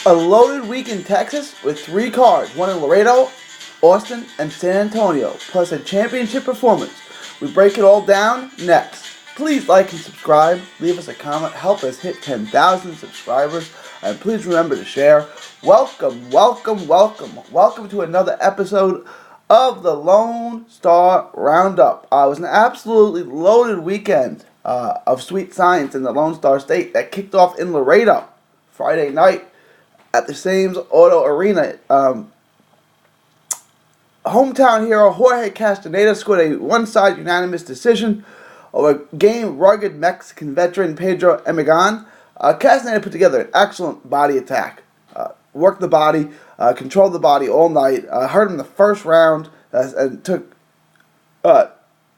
A loaded week in Texas with 3 cards, one in Laredo, Austin, and San Antonio, plus a championship performance. We break it all down next. Please like and subscribe, leave us a comment, help us hit 10,000 subscribers, and please remember to share. Welcome, welcome, welcome, welcome to another episode of the Lone Star Roundup. It was an absolutely loaded weekend of sweet science in the Lone Star State that kicked off in Laredo Friday night at the Sames Auto Arena. Hometown hero Jorge Castaneda scored a one-side unanimous decision over game rugged Mexican veteran Pedro Emigan. Castaneda put together an excellent body attack. Worked the body, controlled the body all night, hurt him in the first round, and took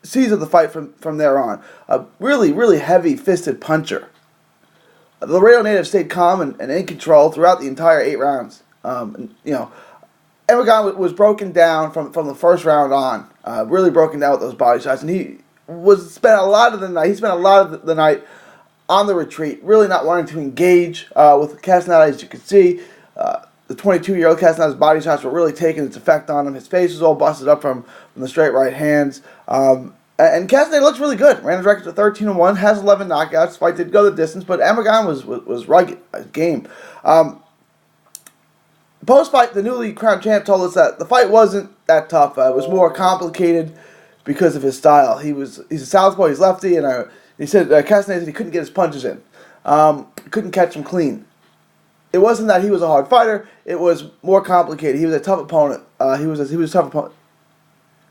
seized of the fight from there on. A really heavy-fisted puncher. The Laredo native stayed calm and in control throughout the entire 8 rounds. Emigan was broken down from the first round on. Really broken down with those body shots, and he spent a lot of the night on the retreat, really not wanting to engage with Castaneda. As you can see, the 22-year-old Castaneda's body shots were really taking its effect on him. His face was all busted up from the straight right hands. And Castaneda looks really good. Ran his record to 13-1, has 11 knockouts. Fight did go the distance, but Emigan was rugged. Game. Post-fight, the newly crowned champ told us that the fight wasn't that tough. It was more complicated because of his style. He's a southpaw, he's lefty, and he said Castaneda said he couldn't get his punches in. Couldn't catch him clean. It wasn't that he was a hard fighter. It was more complicated. He was a tough opponent. He was a tough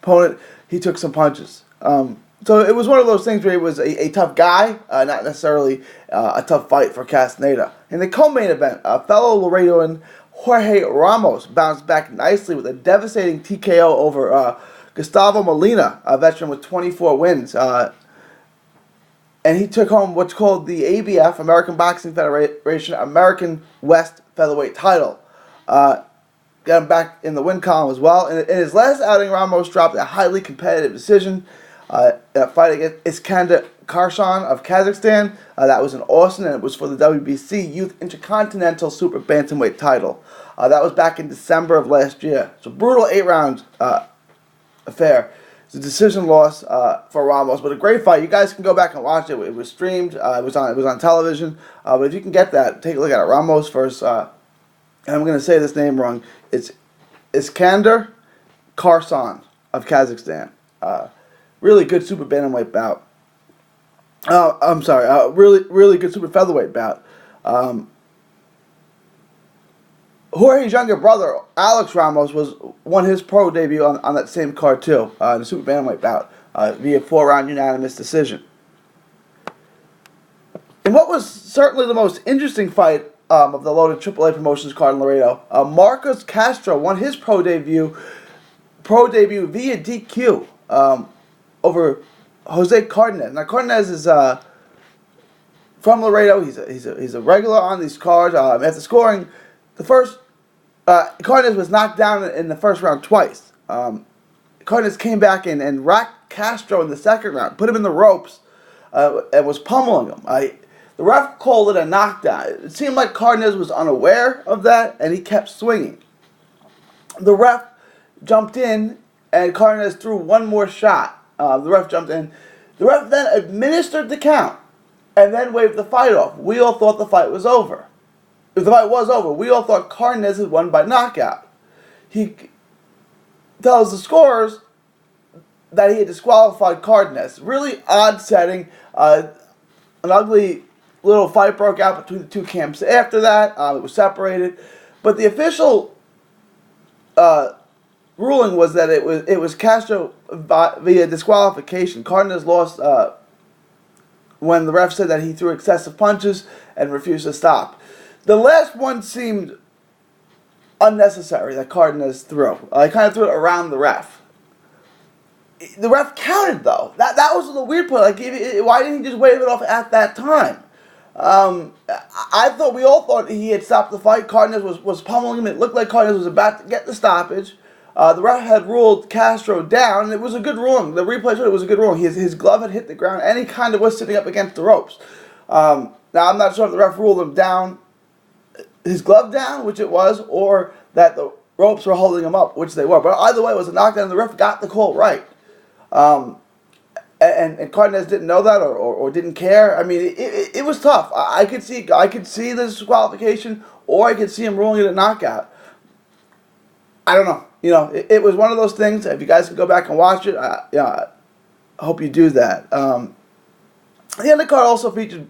opponent. He took some punches. So it was one of those things where he was a tough guy, not necessarily a tough fight for Castaneda. In the co-main event, fellow Laredoan Jorge Ramos bounced back nicely with a devastating TKO over Gustavo Molina, a veteran with 24 wins. And he took home what's called the ABF, American Boxing Federation, American West Featherweight title. Got him back in the win column as well. In his last outing, Ramos dropped a highly competitive decision in a fight against Iskander Karshan of Kazakhstan. That was in Austin, and it was for the WBC Youth Intercontinental Super Bantamweight title. That was back in December of last year. So brutal 8-round affair. It's a decision loss for Ramos, but a great fight. You guys can go back and watch it. It was streamed. It was on television. But if you can get that, take a look at it. Ramos versus, and I'm going to say this name wrong. It's Iskander Karshan of Kazakhstan. Really good super bantamweight bout. I'm sorry. Really good super featherweight bout. Jorge's younger brother, Alex Ramos, won his pro debut on that same card too, in the super bantamweight bout, via 4-round unanimous decision. In what was certainly the most interesting fight of the loaded AAA promotions card in Laredo, Marcos Castro won his pro debut via DQ over Jose Cardenas. Now Cardenas is from Laredo. He's a regular on these cards. After scoring the first, Cardenas was knocked down in the first round twice. Cardenas came back and racked Castro in the second round, put him in the ropes, and was pummeling him. The ref called it a knockdown. It seemed like Cardenas was unaware of that, and he kept swinging. The ref jumped in, and Cardenas threw one more shot. The ref jumped in. The ref then administered the count, and then waved the fight off. We all thought the fight was over. If the fight was over, we all thought Cardenas had won by knockout. He tells the scorers that he had disqualified Cardenas. Really odd setting. An ugly little fight broke out between the two camps after that. It was separated. But the official ruling was that it was Castro via disqualification. Cardenas lost when the ref said that he threw excessive punches and refused to stop. The last one seemed unnecessary that Cardenas threw. He kind of threw it around the ref. The ref counted though. That was the weird part. Like, why didn't he just wave it off at that time? We all thought he had stopped the fight. Cardenas was pummeling him. It looked like Cardenas was about to get the stoppage. The ref had ruled Castro down, and it was a good ruling. The replay showed it was a good ruling. His glove had hit the ground, and he kind of was sitting up against the ropes. Now, I'm not sure if the ref ruled him down his glove down, which it was, or that the ropes were holding him up, which they were. But either way, it was a knockdown. The ref got the call right. Um, and Cardenas didn't know that or didn't care. I mean, it was tough. I could see the disqualification, or I could see him ruling it a knockout. I don't know. It was one of those things. If you guys can go back and watch it, I hope you do that. The undercard also featured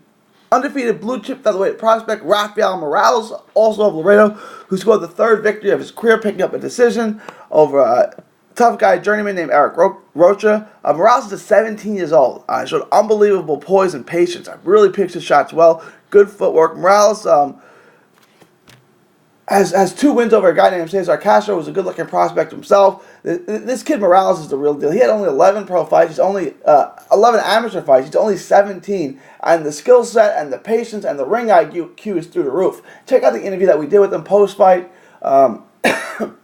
undefeated blue chip featherweight prospect Rafael Morales, also of Laredo, who scored the third victory of his career, picking up a decision over a tough guy journeyman named Eric Rocha. Morales is 17 years old. Showed unbelievable poise and patience. Really picks his shots well. Good footwork. Morales has 2 wins over a guy named Cesar Castro, who's a good-looking prospect himself. This kid Morales is the real deal. He had only 11 pro fights. He's only 11 amateur fights. He's only 17. And the skill set and the patience and the ring IQ is through the roof. Check out the interview that we did with him post-fight.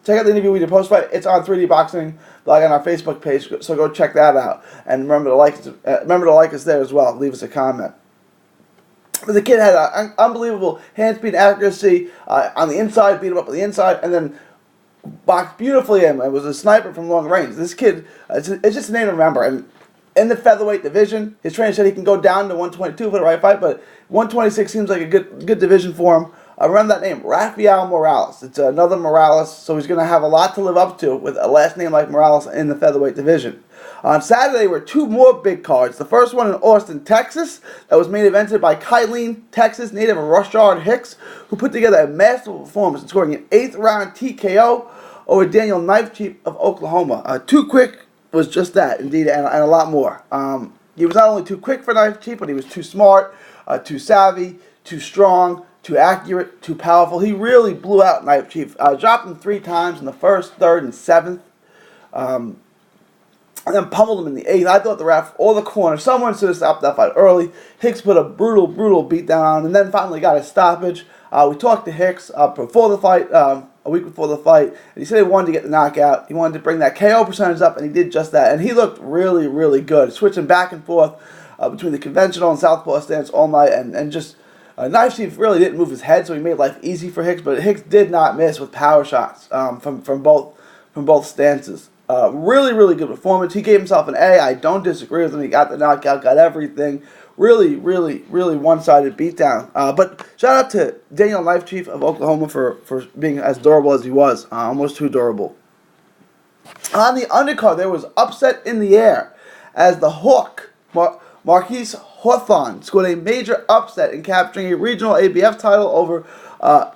Check out the interview we did post-fight. It's on 3D Boxing blog on our Facebook page, so go check that out. And remember to like us there as well. Leave us a comment. But the kid had unbelievable hand speed accuracy on the inside, beat him up on the inside, and then boxed beautifully and was a sniper from long range. This kid, it's just a name to remember. And in the featherweight division, his trainer said he can go down to 122 for the right fight, but 126 seems like a good division for him. Remember that name, Rafael Morales. It's another Morales, so he's going to have a lot to live up to with a last name like Morales in the featherweight division. On Saturday were 2 more big cards. The first one in Austin, Texas, that was main evented by Kylene, Texas native of Rushard Hicks, who put together a masterful performance, scoring an 8th round TKO over Daniel Knifecheap of Oklahoma. Too quick was just that, indeed, and a lot more. He was not only too quick for Knifecheap, but he was too smart, too savvy, too strong, too accurate, too powerful. He really blew out Knifecheap. Dropped him 3 times in the 1st, 3rd, and 7th. And then pummeled him in the 8th. I thought the ref or the corner, someone should have stopped that fight early. Hicks put a brutal beat down on him, and then finally got a stoppage. We talked to Hicks before the fight, a week before the fight, and he said he wanted to get the knockout. He wanted to bring that KO percentage up, and he did just that. And he looked really good, switching back and forth between the conventional and southpaw stance all night, and just Knifecheap really didn't move his head, so he made life easy for Hicks. But Hicks did not miss with power shots from both stances. Really good performance. He gave himself an A. I don't disagree with him. He got the knockout, got everything. Really one-sided beatdown. But shout out to Daniel Knifecheap of Oklahoma for being as durable as he was. Almost too durable. On the undercard, there was upset in the air as the Hawk, Marquise Hawthorne, scored a major upset in capturing a regional ABF title over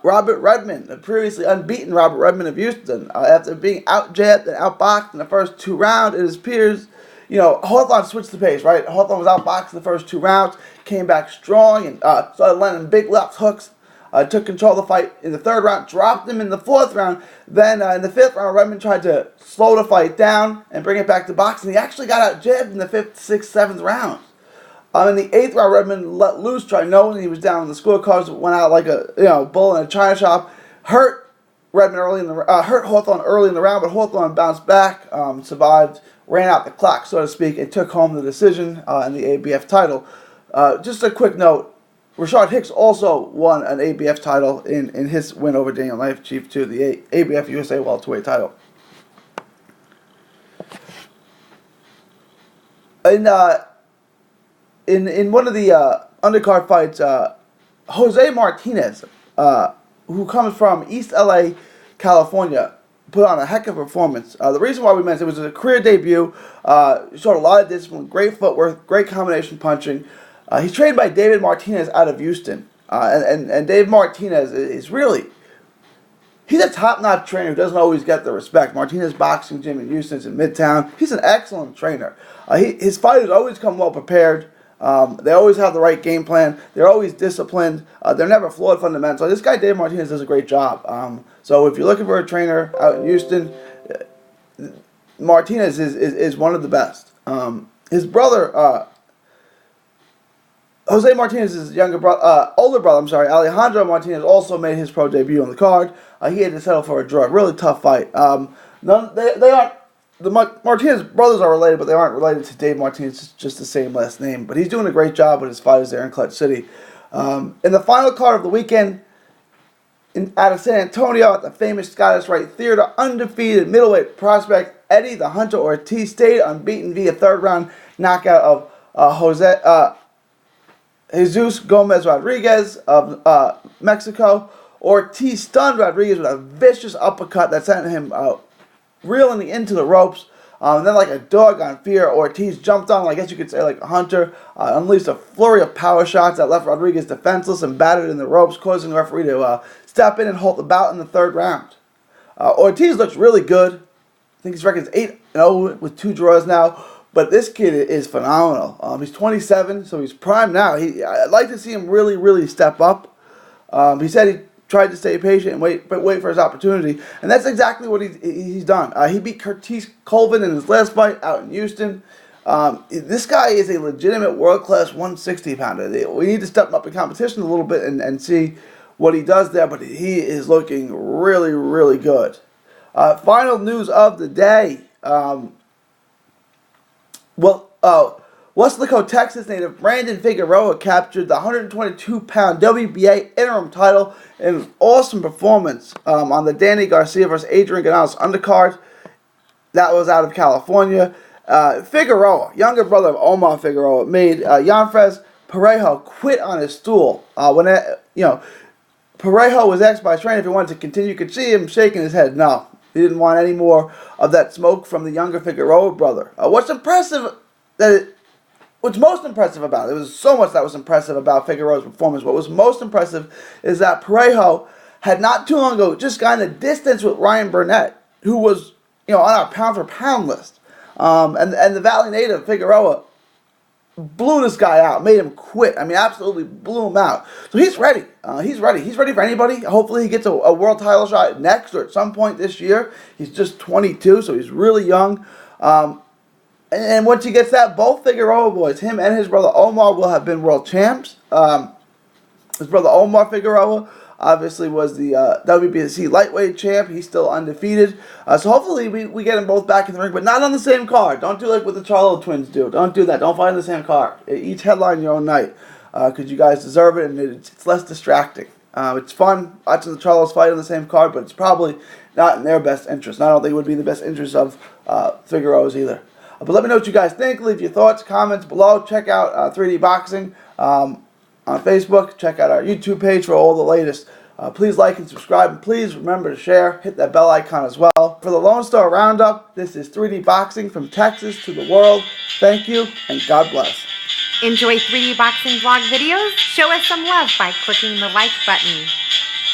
Robert Redmond, the previously unbeaten Robert Redmond of Houston. After being out-jabbed and outboxed in the first 2 rounds, it appears, Hawthorne switched the pace, right? Hawthorne was outboxed in the first 2 rounds, came back strong, and started landing big left hooks. Took control of the fight in the 3rd round, dropped him in the 4th round. Then in the 5th round, Redmond tried to slow the fight down and bring it back to boxing. He actually got out-jabbed in the 5th, 6th, 7th rounds. In the 8th round, Redmond let loose, tried knowing he was down on the scorecards, went out like a bull in a china shop, hurt Hawthorne early in the round, but Hawthorne bounced back, survived, ran out the clock, so to speak, and took home the decision in the ABF title. Just a quick note, Rashard Hicks also won an ABF title in his win over Daniel Knifecheap to the ABF USA welterweight title. In one of the undercard fights, Jose Martinez, who comes from East LA, California, put on a heck of a performance. The reason why we mentioned it was a career debut. Showed a lot of discipline, great footwork, great combination punching. He's trained by David Martinez out of Houston. And Dave Martinez is really, he's a top-notch trainer who doesn't always get the respect. Martinez Boxing Gym in Houston's in Midtown. He's an excellent trainer. His fighters always come well prepared. They always have the right game plan. They're always disciplined. They're never flawed fundamentally. This guy, Dave Martinez, does a great job. So if you're looking for a trainer out in Houston, Martinez is one of the best. His brother, Jose Martinez's older brother, Alejandro Martinez, also made his pro debut on the card. He had to settle for a draw. Really tough fight. They aren't. The Martinez brothers are related, but they aren't related to Dave Martinez. It's just the same last name. But he's doing a great job with his fighters there in Clutch City. In the final card of the weekend, Out of San Antonio at the famous Scottish Rite Theater, undefeated middleweight prospect Eddie the Hunter Ortiz stayed unbeaten via third round knockout of Jesus Gomez Rodriguez of Mexico. Ortiz stunned Rodriguez with a vicious uppercut that sent him reeling into the ropes. And then like a dog on fear, Ortiz jumped on, I guess you could say like a hunter, unleashed a flurry of power shots that left Rodriguez defenseless and battered in the ropes, causing the referee to step in and halt the bout in the third round. Ortiz looks really good. I think his record's 8-0 with 2 draws now. But this kid is phenomenal. He's 27, so he's prime now. I'd like to see him really, really step up. He said he tried to stay patient and wait for his opportunity, and that's exactly what he's done. He beat Curtis Colvin in his last fight out in Houston. This guy is a legitimate world-class 160-pounder. We need to step up in competition a little bit and see what he does there, but he is looking really, really good. Final news of the day. Weslaco, Texas native Brandon Figueroa captured the 122-pound WBA interim title in an awesome performance on the Danny Garcia vs. Adrian Gonzalez undercard. That was out of California. Figueroa, younger brother of Omar Figueroa, made Yanfres Parejo quit on his stool. Parejo was asked by his trainer if he wanted to continue. You could see him shaking his head. No, he didn't want any more of that smoke from the younger Figueroa brother. What's most impressive about it was so much that was impressive about Figueroa's performance. What was most impressive is that Parejo had not too long ago just gotten a distance with Ryan Burnett, who was on our pound-for-pound list. And the Valley native Figueroa blew this guy out, made him quit. Absolutely blew him out. So he's ready. He's ready for anybody. Hopefully he gets a world title shot next or at some point this year. He's just 22, so he's really young. And once he gets that, both Figueroa boys, him and his brother Omar, will have been world champs. His brother Omar Figueroa obviously was the WBC lightweight champ. He's still undefeated. So hopefully we get them both back in the ring, but not on the same card. Don't do like what the Charlo twins do. Don't do that. Don't fight on the same card. Each headline your own night, because you guys deserve it, and it's less distracting. It's fun watching the Charlos fight on the same card, but it's probably not in their best interest. And I don't think it would be in the best interest of Figueroa's either. But let me know what you guys think. Leave your thoughts, comments below. Check out 3D Boxing on Facebook. Check out our YouTube page for all the latest. Please like and subscribe. And please remember to share. Hit that bell icon as well. For the Lone Star Roundup, this is 3D Boxing from Texas to the world. Thank you, and God bless. Enjoy 3D Boxing vlog videos? Show us some love by clicking the like button.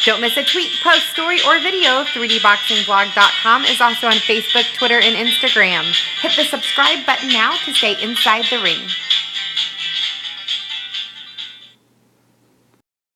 Don't miss a tweet, post, story, or video. 3dboxingvlog.com is also on Facebook, Twitter, and Instagram. Hit the subscribe button now to stay inside the ring.